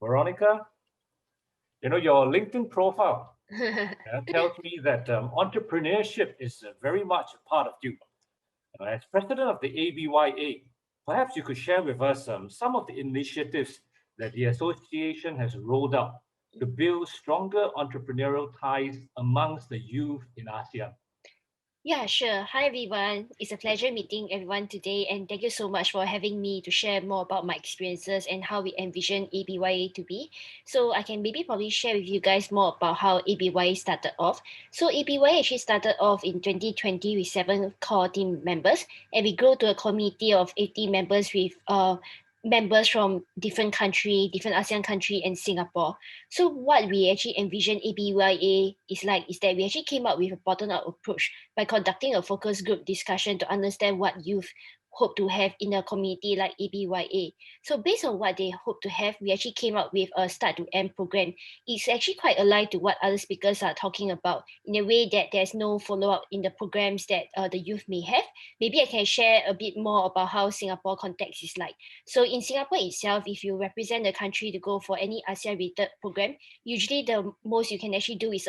Veronica, your LinkedIn profile tells me that entrepreneurship is very much a part of you. As president of the ABYA, perhaps you could share with us some of the initiatives that the association has rolled out to build stronger entrepreneurial ties amongst the youth in ASEAN. Yeah, sure. Hi, everyone. It's a pleasure meeting everyone today, and thank you so much for having me to share more about my experiences and how we envision ABYA to be. So I can maybe probably share with you guys more about how ABYA started off. So ABYA actually started off in 2020 with 7 core team members, and we grew to a community of 80 members with members from different ASEAN country and Singapore. So what we actually envision ABYA is that we actually came up with a bottom-up approach by conducting a focus group discussion to understand what youth hope to have in a community like ABYA. So based on what they hope to have, we actually came up with a start to end program. It's actually quite aligned to what other speakers are talking about in a way that there's no follow-up in the programs that the youth may have. Maybe I can share a bit more about how Singapore context is like. So in Singapore itself, if you represent the country to go for any ASEAN-related program, usually the most you can actually do is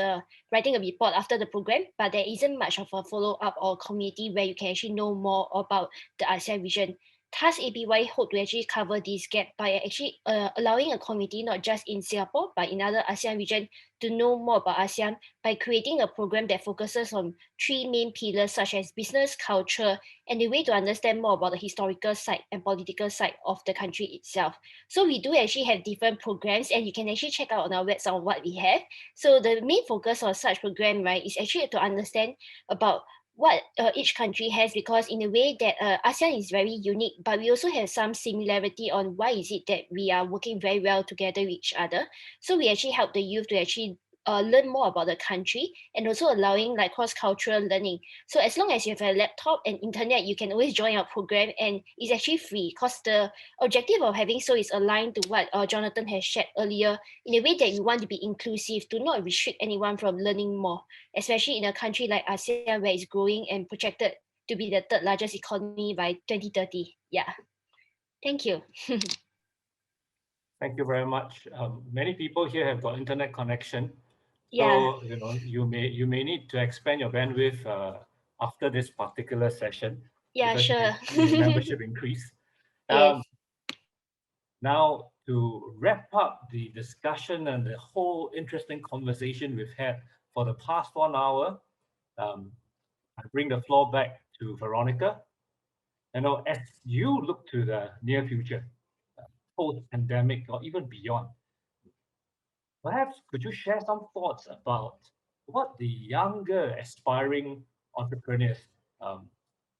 writing a report after the program, but there isn't much of a follow-up or community where you can actually know more about the ASEAN region. Thus, ABY hope to actually cover this gap by actually allowing a community not just in Singapore but in other ASEAN region to know more about ASEAN by creating a program that focuses on 3 main pillars such as business, culture, and the way to understand more about the historical side and political side of the country itself. So we do actually have different programs, and you can actually check out on our website on what we have. So the main focus of such program, right, is actually to understand about what each country has, because in a way that ASEAN is very unique, but we also have some similarity on why is it that we are working very well together with each other. So we actually help the youth to actually learn more about the country, and also allowing like cross-cultural learning. So as long as you have a laptop and internet, you can always join our program, and it's actually free because the objective of having so is aligned to what Jonathan has shared earlier, in a way that you want to be inclusive, to not restrict anyone from learning more, especially in a country like ASEAN where it's growing and projected to be the third largest economy by 2030. Yeah. Thank you. Thank you very much. Many people here have got internet connection, Yeah. so you may need to expand your bandwidth after this particular session Yeah, because you sure. can see the membership increase. Yes. Um, Now, to wrap up the discussion and the whole interesting conversation we've had for the past 1 hour, um, I bring the floor back to Veronica. As you look to the near future, post-pandemic or even beyond, perhaps could you share some thoughts about what the younger aspiring entrepreneurs, um,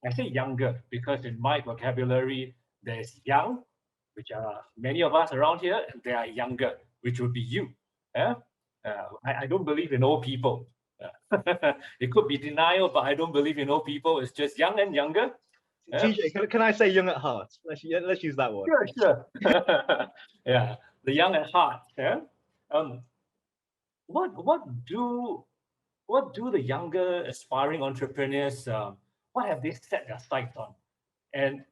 I say younger because in my vocabulary, there's young, which are many of us around here, and there are younger, which would be you. Yeah? I don't believe in old people. It could be denial, but I don't believe in old people. It's just young and younger. Yeah? TJ, can I say young at heart? Let's use that one. Sure. Yeah, the young at heart. Yeah. Um, what do the younger aspiring entrepreneurs what have they set their sights on? And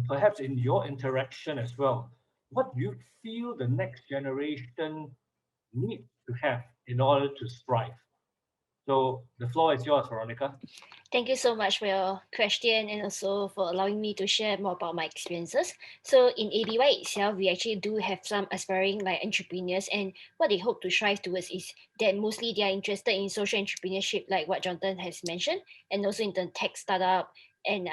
perhaps in your interaction as well, what do you feel the next generation needs to have in order to strive? So the floor is yours, Veronica. Thank you so much for your question, and also for allowing me to share more about my experiences. So in ABY itself, we actually do have some aspiring like entrepreneurs, and what they hope to strive towards is that mostly they are interested in social entrepreneurship, like what Jonathan has mentioned, and also in the tech startup and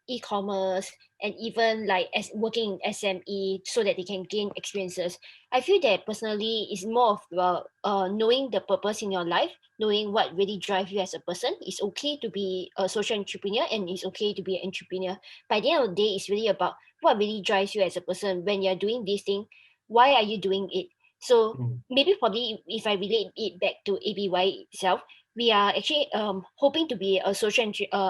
e-commerce, and even like as working in SME so that they can gain experiences. I feel that personally is more of about knowing the purpose in your life, knowing what really drives you as a person. It's okay to be a social entrepreneur, and it's okay to be an entrepreneur. By the end of the day, it's really about what really drives you as a person. When you're doing this thing, why are you doing it? So Mm. maybe probably if I relate it back to ABY itself, we are actually hoping to be a social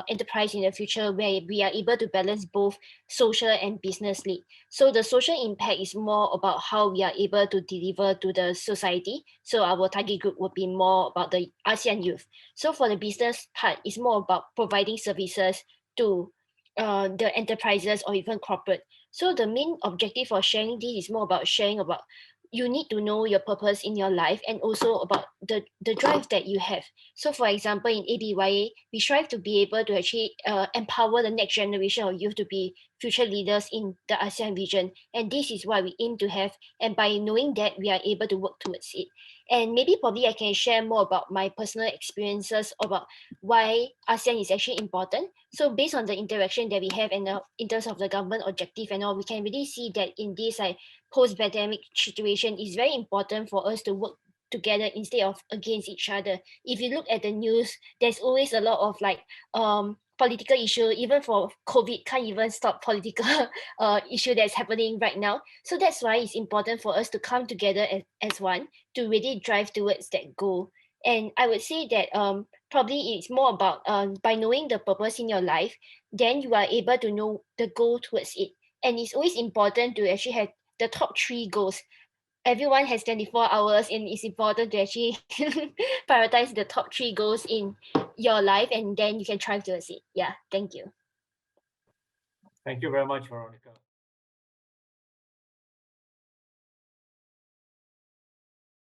enterprise in the future where we are able to balance both social and business lead. So the social impact is more about how we are able to deliver to the society. So our target group would be more about the ASEAN youth. So for the business part, it's more about providing services to the enterprises or even corporate. So the main objective for sharing this is more about sharing about you need to know your purpose in your life and also about the drive that you have. So for example, in ABYA, we strive to be able to actually empower the next generation of youth to be future leaders in the ASEAN region. And this is what we aim to have. And by knowing that, we are able to work towards it. And maybe probably I can share more about my personal experiences about why ASEAN is actually important. So based on the interaction that we have and in terms of the government objective and all, we can really see that in this like post-pandemic situation, is very important for us to work together instead of against each other. If you look at the news, there's always a lot of like political issue. Even for COVID, can't even stop political issue that's happening right now. So that's why it's important for us to come together as one to really drive towards that goal. And I would say that probably it's more about by knowing the purpose in your life, then you are able to know the goal towards it. And it's always important to actually have the top 3 goals. Everyone has 24 hours, and it's important to actually prioritize the top 3 goals in your life, and then you can try towards it. Yeah, thank you. Thank you very much, Veronica.